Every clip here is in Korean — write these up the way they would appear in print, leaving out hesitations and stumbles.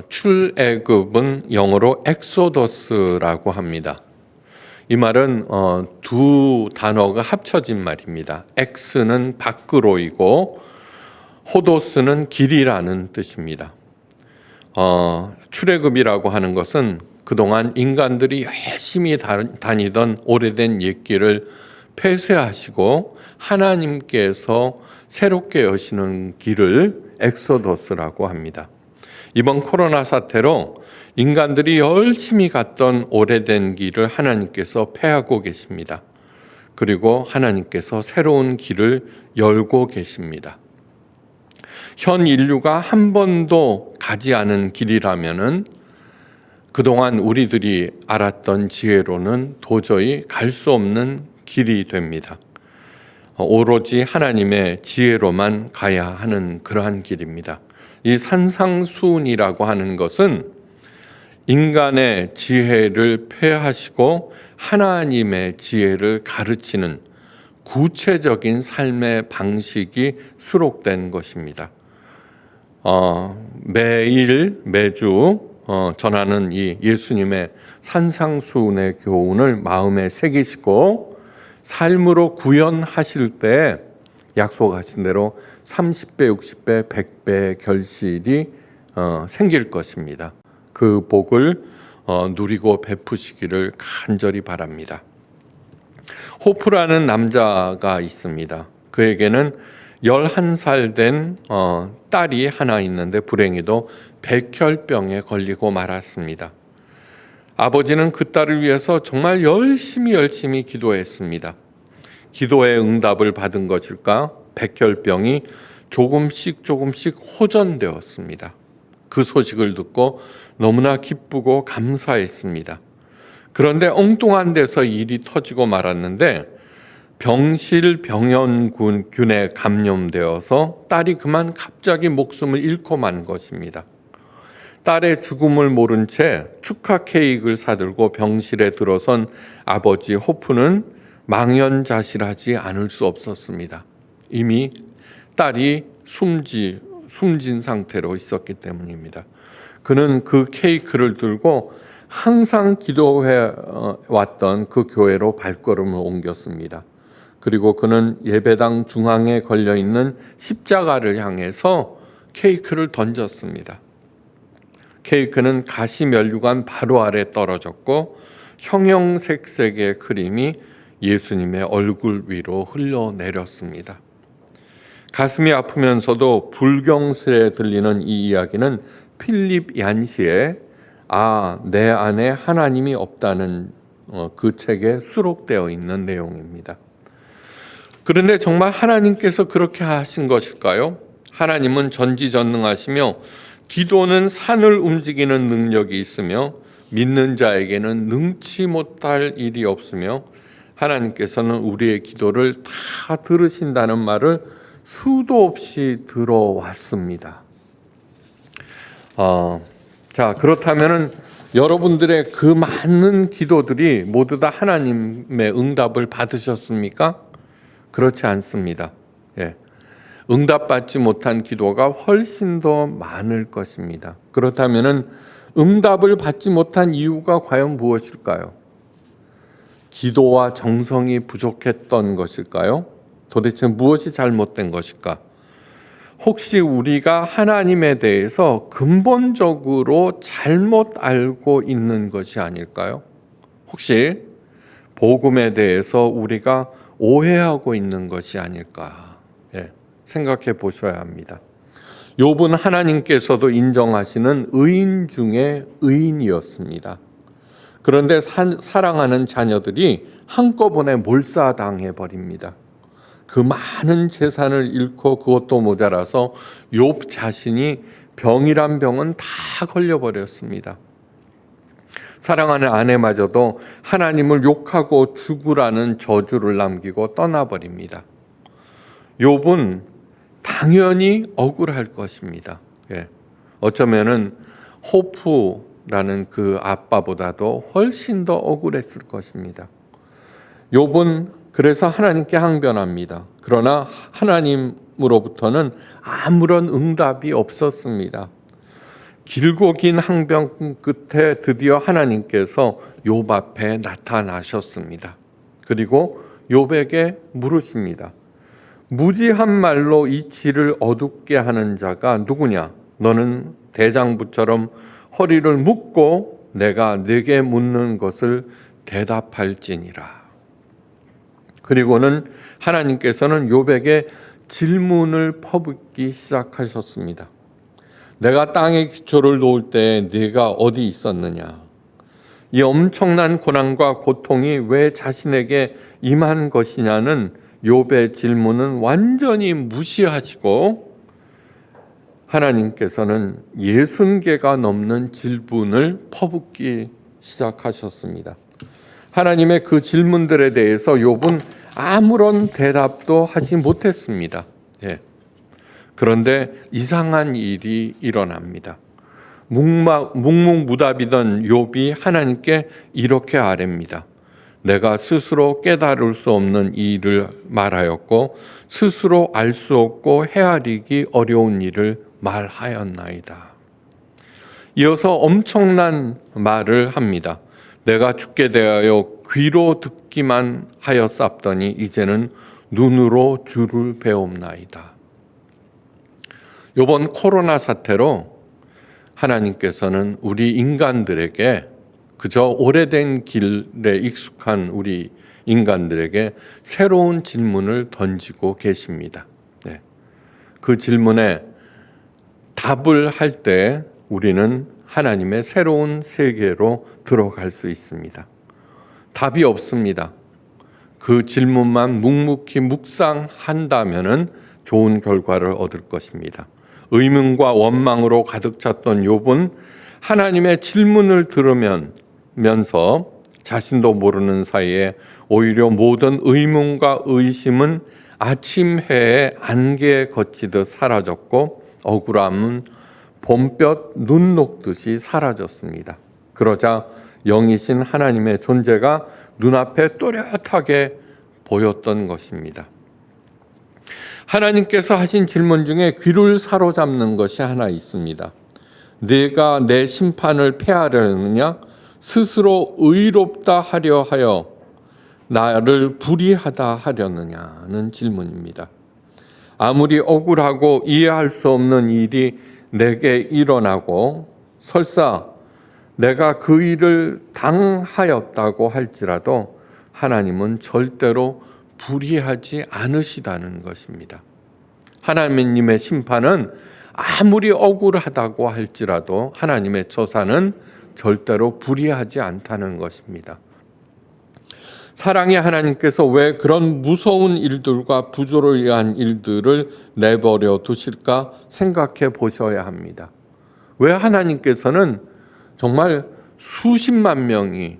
출애굽은 영어로 엑소더스라고 합니다. 이 말은 두 단어가 합쳐진 말입니다. 엑스는 밖으로이고 호도스는 길이라는 뜻입니다. 출애굽이라고 하는 것은 그동안 인간들이 열심히 다니던 오래된 옛길을 폐쇄하시고 하나님께서 새롭게 여시는 길을 엑소더스라고 합니다. 이번 코로나 사태로 인간들이 열심히 갔던 오래된 길을 하나님께서 폐하고 계십니다. 그리고 하나님께서 새로운 길을 열고 계십니다. 현 인류가 한 번도 가지 않은 길이라면은 그동안 우리들이 알았던 지혜로는 도저히 갈 수 없는 길이 됩니다. 오로지 하나님의 지혜로만 가야 하는 그러한 길입니다. 이 산상수훈이라고 하는 것은 인간의 지혜를 폐하시고 하나님의 지혜를 가르치는 구체적인 삶의 방식이 수록된 것입니다. 매주 전하는 이 예수님의 산상수훈의 교훈을 마음에 새기시고 삶으로 구현하실 때 약속하신 대로 30배, 60배, 100배의 결실이 생길 것입니다. 그 복을 누리고 베푸시기를 간절히 바랍니다. 호프라는 남자가 있습니다. 그에게는 11살 된 딸이 하나 있는데 불행히도 백혈병에 걸리고 말았습니다. 아버지는 그 딸을 위해서 정말 열심히 기도했습니다. 기도의 응답을 받은 것일까? 백혈병이 조금씩 호전되었습니다. 그 소식을 듣고 너무나 기쁘고 감사했습니다. 그런데 엉뚱한 데서 일이 터지고 말았는데 병실병연균에 감염되어서 딸이 그만 갑자기 목숨을 잃고 만 것입니다. 딸의 죽음을 모른 채 축하 케이크를 사들고 병실에 들어선 아버지 호프는 망연자실하지 않을 수 없었습니다. 이미 딸이 숨진 상태로 있었기 때문입니다. 그는 그 케이크를 들고 항상 기도해 왔던 그 교회로 발걸음을 옮겼습니다. 그리고 그는 예배당 중앙에 걸려있는 십자가를 향해서 케이크를 던졌습니다. 케이크는 가시면류관 바로 아래 떨어졌고 형형색색의 크림이 예수님의 얼굴 위로 흘러내렸습니다. 가슴이 아프면서도 불경스레 들리는 이 이야기는 필립 얀시의 내 안에 하나님이 없다는 그 책에 수록되어 있는 내용입니다. 그런데 정말 하나님께서 그렇게 하신 것일까요? 하나님은 전지전능하시며 기도는 산을 움직이는 능력이 있으며 믿는 자에게는 능치 못할 일이 없으며 하나님께서는 우리의 기도를 다 들으신다는 말을 수도 없이 들어왔습니다. 그렇다면은 여러분들의 그 많은 기도들이 모두 다 하나님의 응답을 받으셨습니까? 그렇지 않습니다. 응답받지 못한 기도가 훨씬 더 많을 것입니다. 그렇다면은 응답을 받지 못한 이유가 과연 무엇일까요? 기도와 정성이 부족했던 것일까요? 도대체 무엇이 잘못된 것일까? 혹시 우리가 하나님에 대해서 근본적으로 잘못 알고 있는 것이 아닐까요? 혹시 복음에 대해서 우리가 오해하고 있는 것이 아닐까? 생각해 보셔야 합니다. 욥은 하나님께서도 인정하시는 의인 중에 의인이었습니다. 그런데 사랑하는 자녀들이 한꺼번에 몰사당해 버립니다. 그 많은 재산을 잃고 그것도 모자라서 욥 자신이 병이란 병은 다 걸려버렸습니다. 사랑하는 아내마저도 하나님을 욕하고 죽으라는 저주를 남기고 떠나버립니다. 욥은 당연히 억울할 것입니다. 어쩌면은 호프라는 그 아빠보다도 훨씬 더 억울했을 것입니다. 욥은 그래서 하나님께 항변합니다. 그러나 하나님으로부터는 아무런 응답이 없었습니다. 길고 긴 항변 끝에 드디어 하나님께서 욥 앞에 나타나셨습니다. 그리고 욥에게 물으십니다. 무지한 말로 이 질을 어둡게 하는 자가 누구냐? 너는 대장부처럼 허리를 묶고 내가 네게 묻는 것을 대답할지니라. 그리고는 하나님께서는 욥에게 질문을 퍼붓기 시작하셨습니다. 내가 땅에 기초를 놓을 때 네가 어디 있었느냐? 이 엄청난 고난과 고통이 왜 자신에게 임한 것이냐는 욥의 질문은 완전히 무시하시고 하나님께서는 60개가 넘는 질문을 퍼붓기 시작하셨습니다. 하나님의 그 질문들에 대해서 욥은 아무런 대답도 하지 못했습니다. 그런데 이상한 일이 일어납니다. 묵묵무답이던 욥이 하나님께 이렇게 아뢰입니다. 내가 스스로 깨달을 수 없는 일을 말하였고 스스로 알 수 없고 헤아리기 어려운 일을 말하였나이다. 이어서 엄청난 말을 합니다. 내가 죽게 대하여 귀로 듣기만 하였사옵더니 이제는 눈으로 주를 배옵나이다. 이번 코로나 사태로 하나님께서는 우리 인간들에게 그저 오래된 길에 익숙한 우리 인간들에게 새로운 질문을 던지고 계십니다. 그 질문에 답을 할 때 우리는 하나님의 새로운 세계로 들어갈 수 있습니다. 답이 없습니다. 그 질문만 묵묵히 묵상한다면은 좋은 결과를 얻을 것입니다. 의문과 원망으로 가득 찼던 욥은 하나님의 질문을 들으면서 자신도 모르는 사이에 오히려 모든 의문과 의심은 아침 해에 안개에 거치듯 사라졌고 억울함은 봄볕 눈 녹듯이 사라졌습니다. 그러자 영이신 하나님의 존재가 눈앞에 또렷하게 보였던 것입니다. 하나님께서 하신 질문 중에 귀를 사로잡는 것이 하나 있습니다. 네가 내 심판을 패하려느냐? 스스로 의롭다 하려 하여 나를 불의하다 하려느냐는 질문입니다. 아무리 억울하고 이해할 수 없는 일이 내게 일어나고 설사 내가 그 일을 당하였다고 할지라도 하나님은 절대로 불의하지 않으시다는 것입니다. 하나님의 심판은 아무리 억울하다고 할지라도 하나님의 처사는 절대로 불의하지 않다는 것입니다. 사랑의 하나님께서 왜 그런 무서운 일들과 부조리한 일들을 내버려 두실까 생각해 보셔야 합니다. 왜 하나님께서는 정말 수십만 명이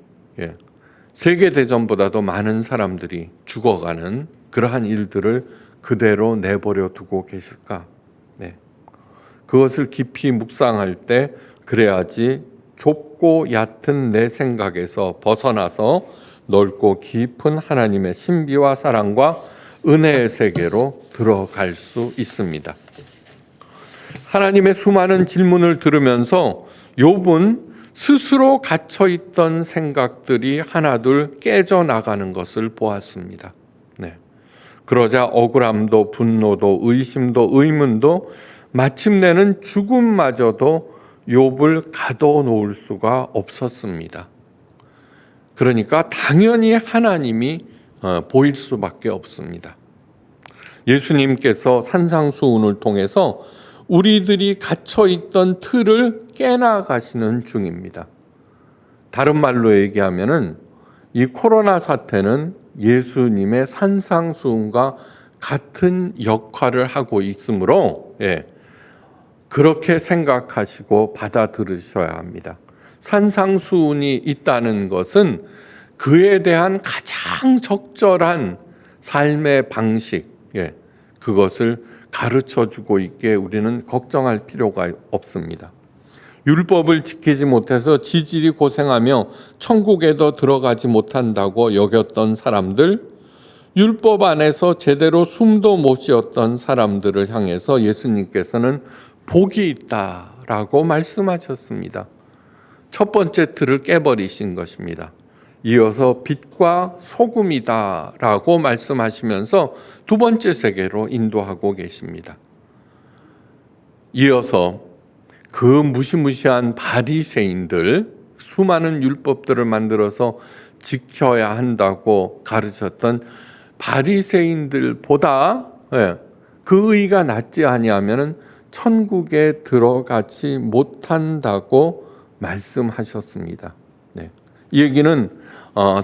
세계대전보다도 많은 사람들이 죽어가는 그러한 일들을 그대로 내버려 두고 계실까? 그것을 깊이 묵상할 때 그래야지 좁고 얕은 내 생각에서 벗어나서 넓고 깊은 하나님의 신비와 사랑과 은혜의 세계로 들어갈 수 있습니다. 하나님의 수많은 질문을 들으면서 욥은 스스로 갇혀있던 생각들이 하나둘 깨져나가는 것을 보았습니다. 그러자 억울함도 분노도 의심도 의문도 마침내는 죽음마저도 욥을 가둬놓을 수가 없었습니다. 그러니까 당연히 하나님이 보일 수밖에 없습니다. 예수님께서 산상수훈을 통해서 우리들이 갇혀있던 틀을 깨나가시는 중입니다. 다른 말로 얘기하면은 이 코로나 사태는 예수님의 산상수훈과 같은 역할을 하고 있으므로 그렇게 생각하시고 받아들이셔야 합니다. 산상수훈이 있다는 것은 그에 대한 가장 적절한 삶의 방식, 그것을 가르쳐주고 있기에 우리는 걱정할 필요가 없습니다. 율법을 지키지 못해서 지질이 고생하며 천국에도 들어가지 못한다고 여겼던 사람들, 율법 안에서 제대로 숨도 못 쉬었던 사람들을 향해서 예수님께서는 복이 라고 말씀하셨습니다. 첫 번째 틀을 깨버리신 것입니다. 이어서 빛과 소금이다 라고 말씀하시면서 두 번째 세계로 인도하고 계십니다. 이어서 그 무시무시한 바리새인들, 수많은 율법들을 만들어서 지켜야 한다고 가르쳤던 바리새인들보다 그 의가 낫지 아니하면 천국에 들어가지 못한다고 말씀하셨습니다. 이 얘기는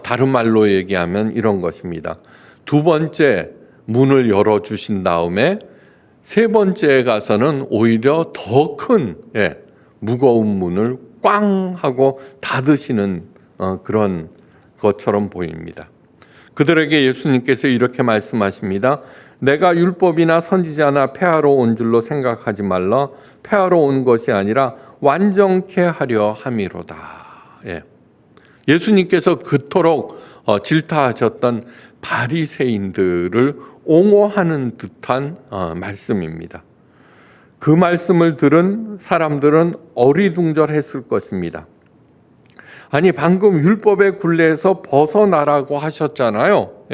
다른 말로 얘기하면 이런 것입니다. 두 번째 문을 열어주신 다음에 세 번째에 가서는 오히려 더 큰 무거운 문을 꽝 하고 닫으시는 그런 것처럼 보입니다. 그들에게 예수님께서 이렇게 말씀하십니다. 내가 율법이나 선지자나 폐하러 온 줄로 생각하지 말라. 폐하러 온 것이 아니라 완전케 하려 함이로다. 예수님께서 그토록 질타하셨던 바리새인들을 옹호하는 듯한 말씀입니다. 그 말씀을 들은 사람들은 어리둥절했을 것입니다. 아니 방금 율법의 굴레에서 벗어나라고 하셨잖아요.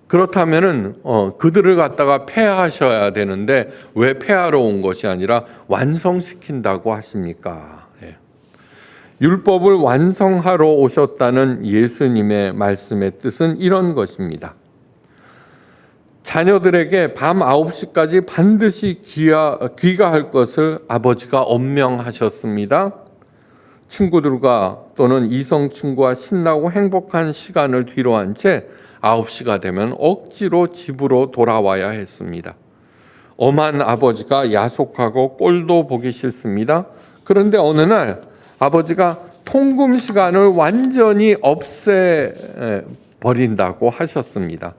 그렇다면은 그들을 갖다가 폐하셔야 되는데 왜 폐하러 온 것이 아니라 완성시킨다고 하십니까? 율법을 완성하러 오셨다는 예수님의 말씀의 뜻은 이런 것입니다. 자녀들에게 밤 9시까지 반드시 귀가할 것을 아버지가 엄명하셨습니다. 친구들과 또는 이성 친구와 신나고 행복한 시간을 뒤로한 채 9시가 되면 억지로 집으로 돌아와야 했습니다. 엄한 아버지가 야속하고 꼴도 보기 싫습니다. 그런데 어느 날 아버지가 통금 시간을 완전히 없애버린다고 하셨습니다.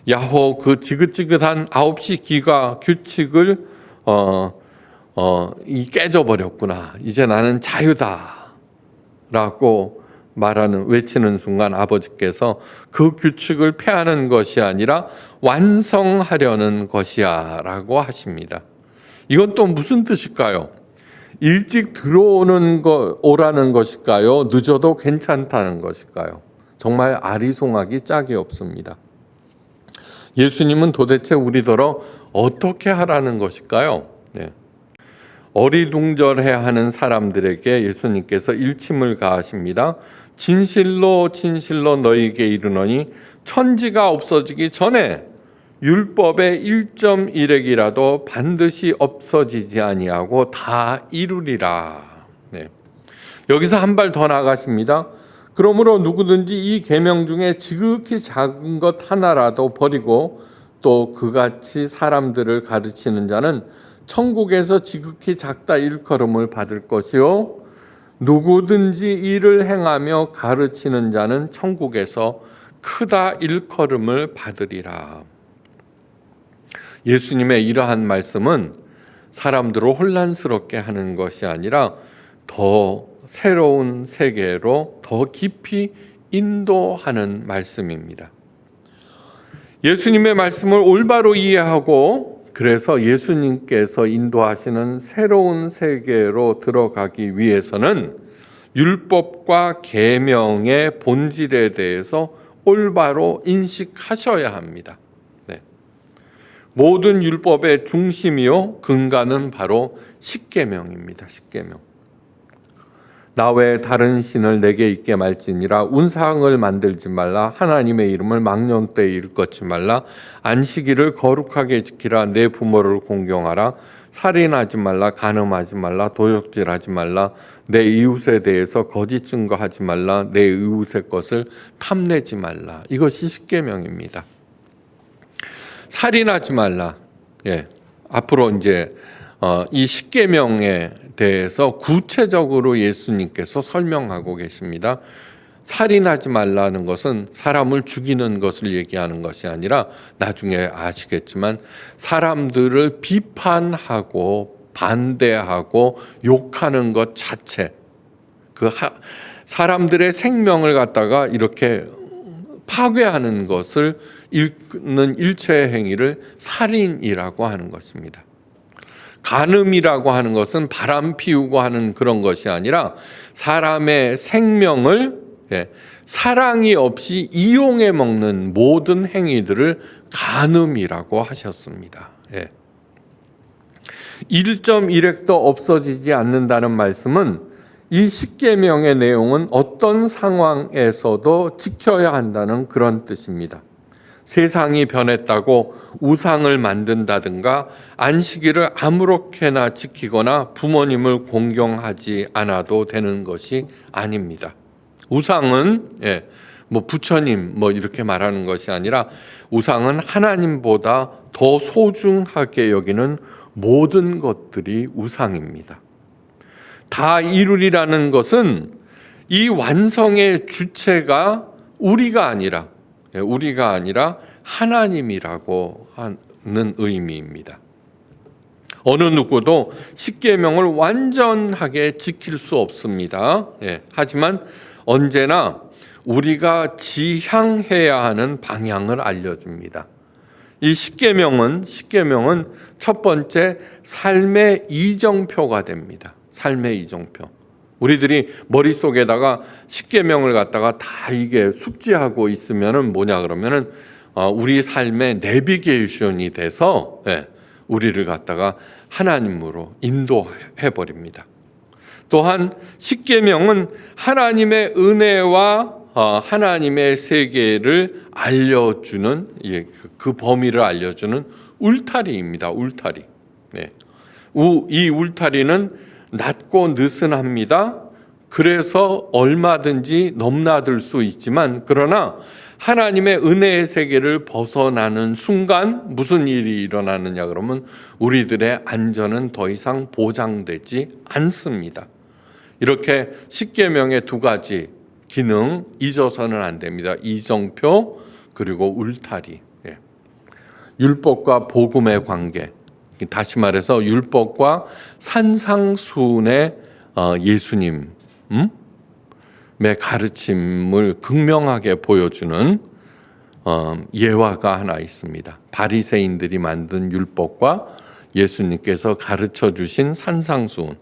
야호 그 지긋지긋한 9시 귀가 규칙을 깨져버렸구나. 이제 나는 자유다 라고 외치는 순간 아버지께서 그 규칙을 폐하는 것이 아니라 완성하려는 것이야 라고 하십니다. 이건 또 무슨 뜻일까요? 일찍 오라는 것일까요? 늦어도 괜찮다는 것일까요? 정말 아리송하기 짝이 없습니다. 예수님은 도대체 우리더러 어떻게 하라는 것일까요? 어리둥절해야 하는 사람들에게 예수님께서 일침을 가하십니다. 진실로 진실로 너희에게 이르노니 천지가 없어지기 전에 율법의 1.1획이라도 반드시 없어지지 아니하고 다 이루리라. 여기서 한 발 더 나가십니다. 그러므로 누구든지 이 계명 중에 지극히 작은 것 하나라도 버리고 또 그같이 사람들을 가르치는 자는 천국에서 지극히 작다 일컬음을 받을 것이요 누구든지 이를 행하며 가르치는 자는 천국에서 크다 일컬음을 받으리라. 예수님의 이러한 말씀은 사람들을 혼란스럽게 하는 것이 아니라 더 새로운 세계로 더 깊이 인도하는 말씀입니다. 예수님의 말씀을 올바로 이해하고 그래서 예수님께서 인도하시는 새로운 세계로 들어가기 위해서는 율법과 계명의 본질에 대해서 올바로 인식하셔야 합니다. 모든 율법의 중심이요 근간은 바로 십계명입니다. 십계명. 나 외에 다른 신을 내게 있게 말지니라. 운상을 만들지 말라. 하나님의 이름을 망령 때에 일컫지 말라. 안식일을 거룩하게 지키라. 내 부모를 공경하라. 살인하지 말라. 간음하지 말라. 도적질하지 말라. 내 이웃에 대해서 거짓 증거하지 말라. 내 이웃의 것을 탐내지 말라. 이것이 십계명입니다. 살인하지 말라. 앞으로 이제 이 십계명에 대해서 구체적으로 예수님께서 설명하고 계십니다. 살인하지 말라는 것은 사람을 죽이는 것을 얘기하는 것이 아니라 나중에 아시겠지만 사람들을 비판하고 반대하고 욕하는 것 자체, 사람들의 생명을 갖다가 이렇게 파괴하는 것을 일는 일체의 행위를 살인이라고 하는 것입니다. 간음이라고 하는 것은 바람 피우고 하는 그런 것이 아니라 사람의 생명을 사랑이 없이 이용해 먹는 모든 행위들을 간음이라고 하셨습니다. 1.1획도 없어지지 않는다는 말씀은 이 십계명의 내용은 어떤 상황에서도 지켜야 한다는 그런 뜻입니다. 세상이 변했다고 우상을 만든다든가 안식일을 아무렇게나 지키거나 부모님을 공경하지 않아도 되는 것이 아닙니다. 우상은 부처님 이렇게 말하는 것이 아니라 우상은 하나님보다 더 소중하게 여기는 모든 것들이 우상입니다. 다 이루리라는 것은 이 완성의 주체가 우리가 아니라 하나님이라고 하는 의미입니다. 어느 누구도 십계명을 완전하게 지킬 수 없습니다. 하지만 언제나 우리가 지향해야 하는 방향을 알려줍니다. 이 십계명은 첫 번째 삶의 이정표가 됩니다. 삶의 이정표. 우리들이 머릿속에다가 십계명을 갖다가 다 이게 숙지하고 있으면은 뭐냐 그러면은 우리 삶의 내비게이션이 돼서 우리를 갖다가 하나님으로 인도해 버립니다. 또한 십계명은 하나님의 은혜와 하나님의 세계를 알려주는 그 범위를 알려주는 울타리입니다. 울타리. 이 울타리는 낮고 느슨합니다. 그래서 얼마든지 넘나들 수 있지만 그러나 하나님의 은혜의 세계를 벗어나는 순간 무슨 일이 일어나느냐 그러면 우리들의 안전은 더 이상 보장되지 않습니다. 이렇게 십계명의 두 가지 기능 잊어서는 안 됩니다. 이정표 그리고 울타리. 율법과 복음의 관계. 다시 말해서 율법과 산상수훈의 예수님의 가르침을 극명하게 보여주는 예화가 하나 있습니다. 바리새인들이 만든 율법과 예수님께서 가르쳐 주신 산상수훈.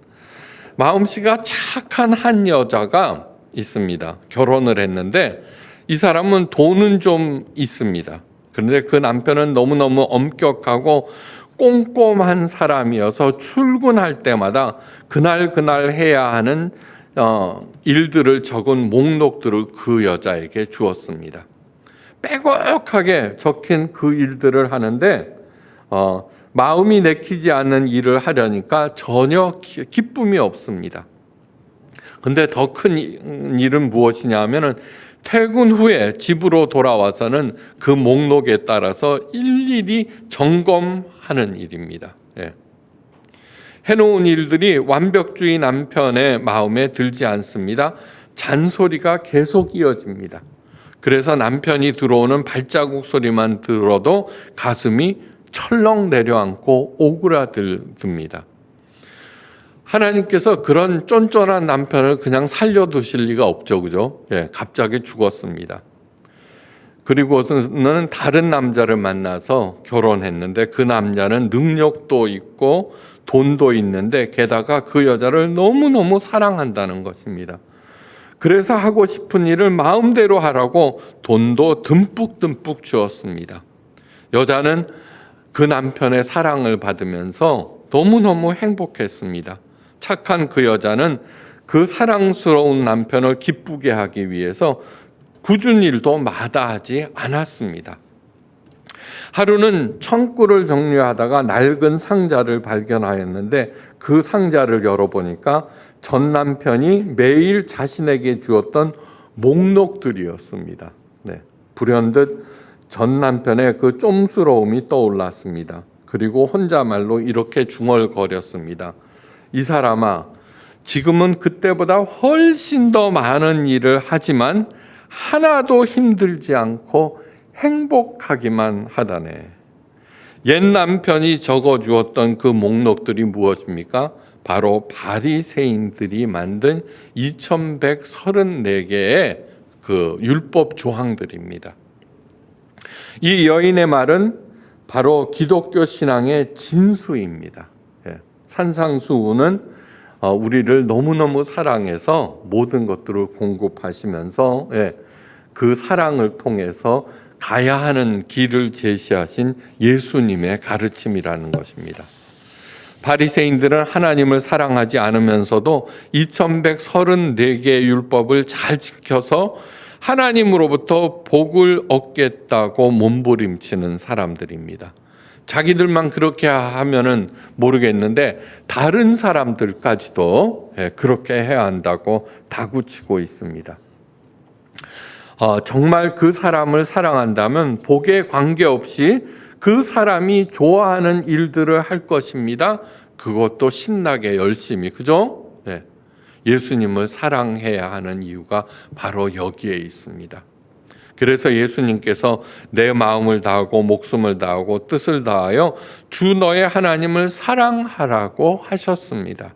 마음씨가 착한 한 여자가 있습니다. 결혼을 했는데 이 사람은 돈은 좀 있습니다. 그런데 그 남편은 너무너무 엄격하고 꼼꼼한 사람이어서 출근할 때마다 그날 해야 하는 일들을 적은 목록들을 그 여자에게 주었습니다. 빼곡하게 적힌 그 일들을 하는데 마음이 내키지 않는 일을 하려니까 전혀 기쁨이 없습니다. 근데 더 큰 일은 무엇이냐 하면은 퇴근 후에 집으로 돌아와서는 그 목록에 따라서 일일이 점검하는 일입니다. 해놓은 일들이 완벽주의 남편의 마음에 들지 않습니다. 잔소리가 계속 이어집니다. 그래서 남편이 들어오는 발자국 소리만 들어도 가슴이 철렁 내려앉고 오그라듭니다. 하나님께서 그런 쫀쫀한 남편을 그냥 살려두실 리가 없죠. 그죠? 갑자기 죽었습니다. 그리고는 다른 남자를 만나서 결혼했는데 그 남자는 능력도 있고 돈도 있는데 게다가 그 여자를 너무너무 사랑한다는 것입니다. 그래서 하고 싶은 일을 마음대로 하라고 돈도 듬뿍 주었습니다. 여자는 그 남편의 사랑을 받으면서 너무너무 행복했습니다. 착한 그 여자는 그 사랑스러운 남편을 기쁘게 하기 위해서 굳은 일도 마다하지 않았습니다. 하루는 창고를 정리하다가 낡은 상자를 발견하였는데 그 상자를 열어보니까 전 남편이 매일 자신에게 주었던 목록들이었습니다. 불현듯 전 남편의 그 쫌스러움이 떠올랐습니다. 그리고 혼자말로 이렇게 중얼거렸습니다. 이 사람아, 지금은 그때보다 훨씬 더 많은 일을 하지만 하나도 힘들지 않고 행복하기만 하다네. 옛 남편이 적어주었던 그 목록들이 무엇입니까? 바로 바리새인들이 만든 2134개의 그 율법 조항들입니다. 이 여인의 말은 바로 기독교 신앙의 진수입니다. 산상수훈은 우리를 너무너무 사랑해서 모든 것들을 공급하시면서 그 사랑을 통해서 가야 하는 길을 제시하신 예수님의 가르침이라는 것입니다. 바리새인들은 하나님을 사랑하지 않으면서도 2134개의 율법을 잘 지켜서 하나님으로부터 복을 얻겠다고 몸부림치는 사람들입니다. 자기들만 그렇게 하면은 모르겠는데 다른 사람들까지도 그렇게 해야 한다고 다구치고 있습니다. 정말 그 사람을 사랑한다면 복에 관계없이 그 사람이 좋아하는 일들을 할 것입니다. 그것도 신나게 열심히, 그죠? 예수님을 사랑해야 하는 이유가 바로 여기에 있습니다. 그래서 예수님께서 내 마음을 다하고 목숨을 다하고 뜻을 다하여 주 너의 하나님을 사랑하라고 하셨습니다.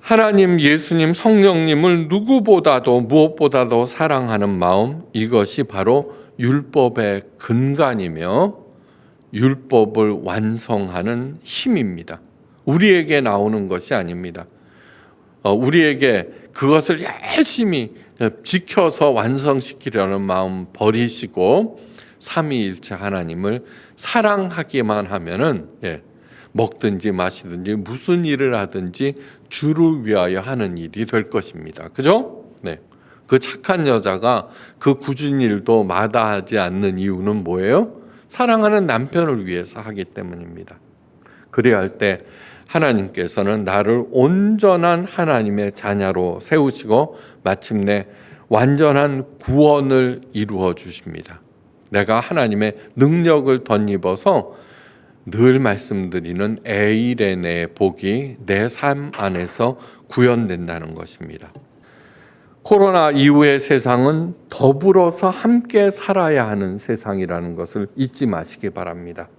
하나님, 예수님, 성령님을 누구보다도 무엇보다도 사랑하는 마음, 이것이 바로 율법의 근간이며 율법을 완성하는 힘입니다. 우리에게 나오는 것이 아닙니다. 우리에게 그것을 열심히 지켜서 완성시키려는 마음 버리시고 삼위일체 하나님을 사랑하기만 하면은 먹든지 마시든지 무슨 일을 하든지 주를 위하여 하는 일이 될 것입니다. 그죠? 그 착한 여자가 그 굳은 일도 마다하지 않는 이유는 뭐예요? 사랑하는 남편을 위해서 하기 때문입니다. 그래야 할 때 하나님께서는 나를 온전한 하나님의 자녀로 세우시고 마침내 완전한 구원을 이루어 주십니다. 내가 하나님의 능력을 덧입어서 늘 말씀드리는 에이레네의 복이 내 삶 안에서 구현된다는 것입니다. 코로나 이후의 세상은 더불어서 함께 살아야 하는 세상이라는 것을 잊지 마시기 바랍니다.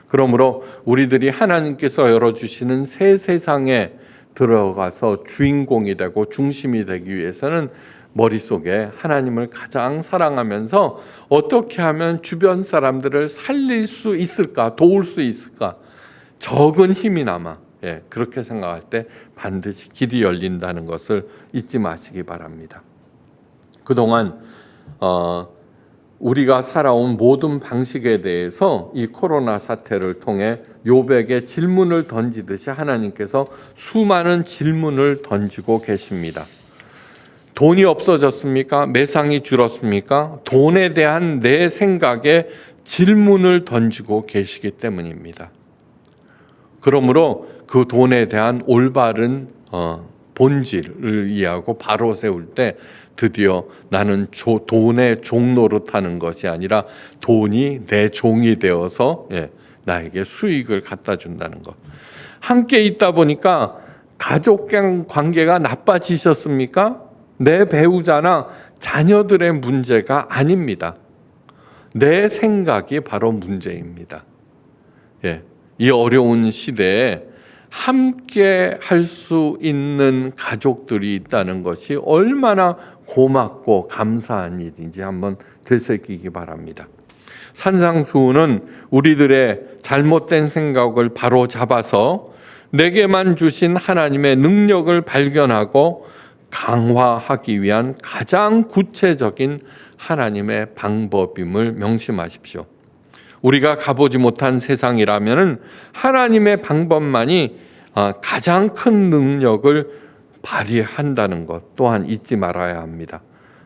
그러므로 우리들이 하나님께서 열어주시는 새 세상에 들어가서 주인공이 되고 중심이 되기 위해서는 머릿속에 하나님을 가장 사랑하면서 어떻게 하면 주변 사람들을 살릴 수 있을까, 도울 수 있을까, 적은 힘이나마 그렇게 생각할 때 반드시 길이 열린다는 것을 잊지 마시기 바랍니다. 그동안 우리가 살아온 모든 방식에 대해서 이 코로나 사태를 통해 욥에게 질문을 던지듯이 하나님께서 수많은 질문을 던지고 계십니다. 돈이 없어졌습니까? 매상이 줄었습니까? 돈에 대한 내 생각에 질문을 던지고 계시기 때문입니다. 그러므로 그 돈에 대한 올바른 본질을 이해하고 바로 세울 때 드디어 나는 돈의 종노릇하는 것이 아니라 돈이 내 종이 되어서 나에게 수익을 갖다 준다는 것. 함께 있다 보니까 가족 관계가 나빠지셨습니까? 내 배우자나 자녀들의 문제가 아닙니다. 내 생각이 바로 문제입니다. 이 어려운 시대에 함께 할 수 있는 가족들이 있다는 것이 얼마나 고맙고 감사한 일인지 한번 되새기기 바랍니다. 산상수훈은 우리들의 잘못된 생각을 바로 잡아서 내게만 주신 하나님의 능력을 발견하고 강화하기 위한 가장 구체적인 하나님의 방법임을 명심하십시오. 우리가 가보지 못한 세상이라면 하나님의 방법만이 가장 큰 능력을 발휘한다는 것 또한 잊지 말아야 합니다.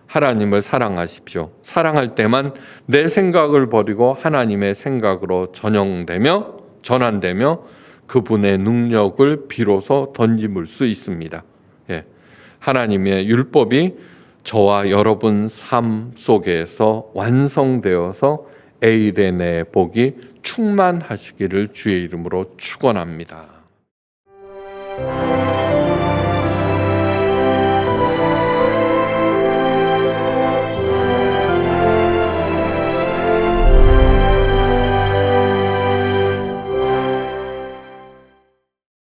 하나님을 사랑하십시오. 사랑할 때만 내 생각을 버리고 하나님의 생각으로 전환되며 그분의 능력을 비로소 던짐을 수 있습니다. 하나님의 율법이 저와 여러분 삶 속에서 완성되어서 에이레네의 복이 충만하시기를 주의 이름으로 축원합니다.